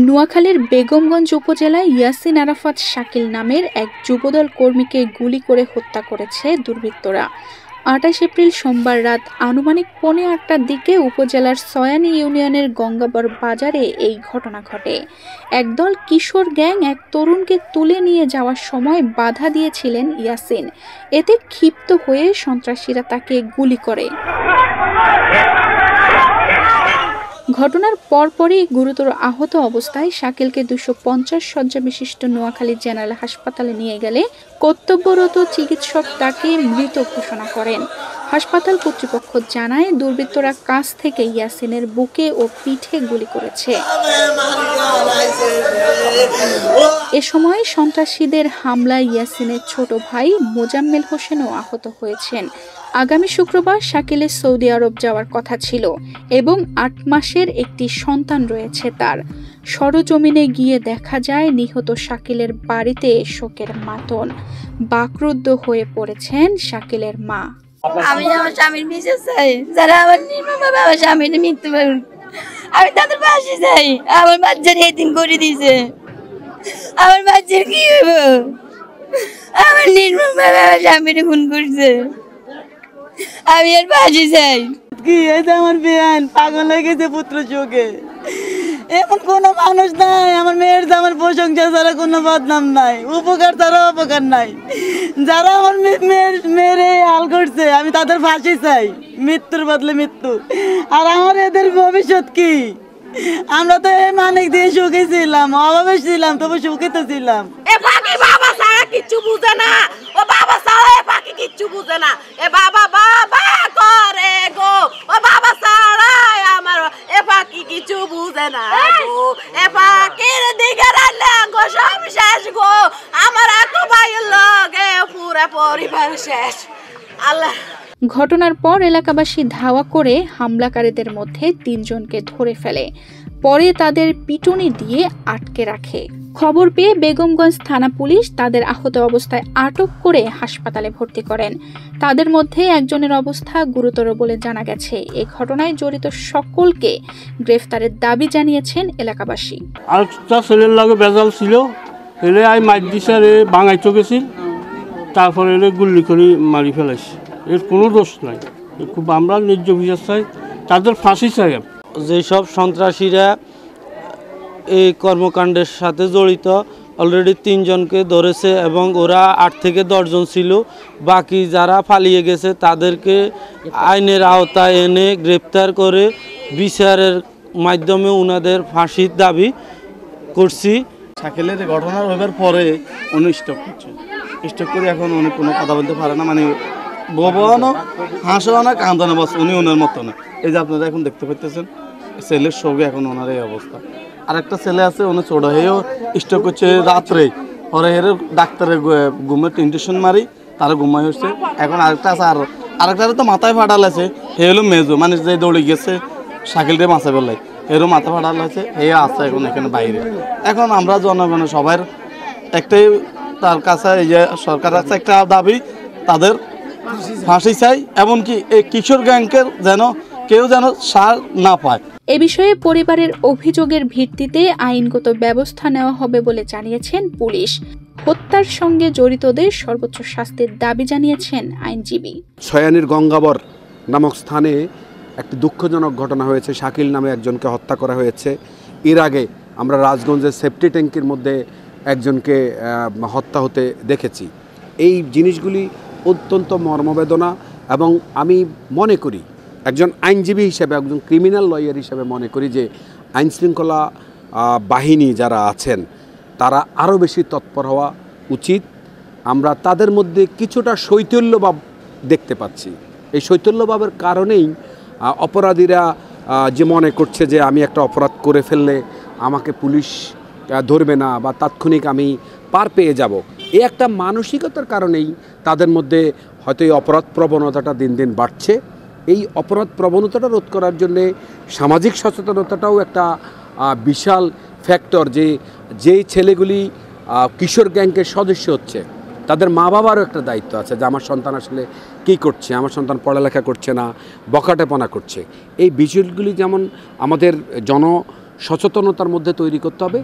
নোয়াখালীর বেগমগঞ্জ উপজেলায় ইয়াসিন আরাফাত শাকিল নামের এক যুবদল কর্মীকে গুলি করে হত্যা করেছে দুর্বৃত্তরা। ২৮ এপ্রিল সোমবার রাত আনুমানিক ৮:৩০টার দিকে উপজেলার সয়ানী ইউনিয়নের গঙ্গাবর বাজারে এই ঘটনা ঘটে। একদল কিশোর গ্যাং এক তরুণকে তুলে নিয়ে যাওয়ার সময় বাধা দিয়েছিলেন ইয়াসিন। এতে ক্ষিপ্ত হয়ে সন্ত্রাসীরা তাকে গুলি করে। ঘটনার পরপরই গুরুতর আহত অবস্থায় শাকিলকে ২৫০ শয্যা বিশিষ্ট নোয়াখালী জেনারেল হাসপাতালে নিয়ে গেলে কর্তব্যরত চিকিৎসক তাকে মৃত ঘোষণা করেন। হাসপাতাল কর্তৃপক্ষ জানায়, দুর্বৃত্তরা কাছ থেকে ইয়াসিনের বুকে ও পিঠে গুলি করেছে। এ সময় সন্ত্রাসীদের হামলায় ইয়াসিনের ছোট ভাই মোজাম্মেল হোসেনও আহত হয়েছেন। আগামী শুক্রবার শাকিলের সৌদি আরব যাওয়ার কথা ছিল এবং ৮ মাসের একটি সন্তান রয়েছে তার। সরজমিনে গিয়ে দেখা যায় নিহত শাকিলের বাড়িতে শোকের মাতন। বাকরুদ্ধ হয়ে পড়েছেন শাকিলের মা। আমি আমার স্বামীর বিচার চাই, যারা আমার নির্মমভাবে আমার স্বামীর মৃত্যুবরণ, আমি তাদের ফাঁসি চাই। আমার বাচ্চার এতিম করে দিয়েছে, আমার বাচ্চার কি হইব? আমার নির্মমভাবে আমার স্বামীর খুন করছে, আমি আর ফাঁসি চাই। কি এটা আমার বেয়ান পাগল হয়ে গেছে পুত্র চোখে। এমন কোনো মানুষ নাই আমার মেয়ের, আমার প্রশংসা ছাড়া কোনো বদনাম নাই, উপকার ছাড়া অপকার নাই। যারা আমার মেয়ের হাল করছে আমি তাদের ফাঁসি চাই, মৃত্যুর বদলে মৃত্যু। আর আমার এদের ভবিষ্যৎ কি? আমরা তো এই মানিক দিয়ে সুখী ছিলাম, অভাবে ছিলাম, তবু সুখী তো ছিলাম। বাবা ছাড়া কিচ্ছু বুঝে না, ও বাবা ছাড়া এ পাখি কিচ্ছু বুঝে না। এ বাবা বাবা করে গো, ও বাবা ছাড়া আমার এ পাখি কিছু বুঝে না গো। এ পাখির দিকে রাখলে গো সব শেষ গো, আমার এত ভাইয়ের লগে পুরা পরিবার শেষ। আল্লাহ। ঘটনার পর এলাকাবাসী ধাওয়া করে হামলাকারীদের মধ্যে ৩ জনকে ধরে ফেলে। পরে তাদের পিটুনি দিয়ে আটকে রাখে। খবর পেয়ে বেগমগঞ্জ থানা পুলিশ তাদের আহত অবস্থায় আটক করে হাসপাতালে ভর্তি করেন। তাদের মধ্যে একজনের অবস্থা গুরুতর বলে জানা গেছে। এই ঘটনায় জড়িত সকলকে গ্রেফতারের দাবি জানিয়েছেন এলাকাবাসী। আরেকটা ছেলের লাগে বেজাল ছিল, এলে আই মার দিছে, বাঙাই চোখেছিল, তারপরে এলে গুল্লি করে মারি ফেলাইছে। এর কোনো দোষ নাই। খুব আমরা ন্যায্য বিচার চাই, তাদের ফাঁসি চাই। যেসব সন্ত্রাসীরা এই কর্মকাণ্ডের সাথে জড়িত অলরেডি ৩ জনকে ধরেছে এবং ওরা ৮ থেকে ১০ জন ছিল। বাকি যারা পালিয়ে গেছে তাদেরকে আইনের আওতায় এনে গ্রেপ্তার করে বিচারের মাধ্যমে ওনাদের ফাঁসির দাবি করছি। শাকিলের ঘটনা হবার পরে উনি স্টক করছে, স্টক করে এখন উনি কোনো কথা বলতে পারে না, মানে ববানো হাসো না কান্দো না, বস উনি ওনার মতো না। এই যে আপনারা এখন দেখতে পাইতেছেন ছেলের সঙ্গে এখন ওনার এই অবস্থা। আরেকটা ছেলে আছে, উনি ছোট হয়েও স্টক করছে রাত্রে, পরে এর ডাক্তারের ঘুমের ইনজেকশন মারি তারা ঘুমাই হচ্ছে। এখন আরেকটা আছে, আরেকটা তো মাথায় ফাটাল আছে, হে হলো মেজো, মানে যে দৌড়ে গেছে শাকিলরে মাথা বেলায়, এরও মাথা ফাটাল আছে, হে আছে এখন এখানে বাইরে। এখন আমরা জনগণের সবার একটাই তার কাছে এই যে সরকার আছে একটা দাবি, তাদের ফাঁসি চাই, এমনকি এই কিশোর গ্যাংকের কেউ যেন সার না পায়। এ বিষয়ে পরিবারের অভিযোগের ভিত্তিতে আইনগত ব্যবস্থা নেওয়া হবে বলে জানিয়েছেন পুলিশ। হত্যার সঙ্গে জড়িতদের সর্বোচ্চ শাস্তির দাবি জানিয়েছেন আইনজীবী। সয়ানীর গঙ্গাবর নামক স্থানে একটি দুঃখজনক ঘটনা হয়েছে। শাকিল নামে একজনকে হত্যা করা হয়েছে। এর আগে আমরা রাজগঞ্জের সেফটি ট্যাঙ্কির মধ্যে একজনকে হত্যা হতে দেখেছি। এই জিনিসগুলি অত্যন্ত মর্মবেদনা এবং আমি মনে করি একজন আইনজীবী হিসেবে, একজন ক্রিমিনাল লয়ার হিসেবে মনে করি যে আইনশৃঙ্খলা বাহিনী যারা আছেন তারা আরও বেশি তৎপর হওয়া উচিত। আমরা তাদের মধ্যে কিছুটা শৈথল্যভাব দেখতে পাচ্ছি। এই শৈথল্যভাবের কারণেই অপরাধীরা যে মনে করছে যে আমি একটা অপরাধ করে ফেললে আমাকে পুলিশ ধরবে না বা তাৎক্ষণিক আমি পার পেয়ে যাব, এই একটা মানসিকতার কারণেই তাদের মধ্যে হয়তো এই অপরাধ প্রবণতাটা দিন দিন বাড়ছে। এই অপরাধ প্রবণতাটা রোধ করার জন্যে সামাজিক সচেতনতাটাও একটা বিশাল ফ্যাক্টর। যেই ছেলেগুলি কিশোর গ্যাংকের সদস্য হচ্ছে তাদের মা বাবারও একটা দায়িত্ব আছে যে আমার সন্তান আসলে কী করছে, আমার সন্তান পড়ালেখা করছে না, বকাটেপনা করছে। এই বিষয়গুলি যেমন আমাদের সচেতনতার মধ্যে তৈরি করতে হবে।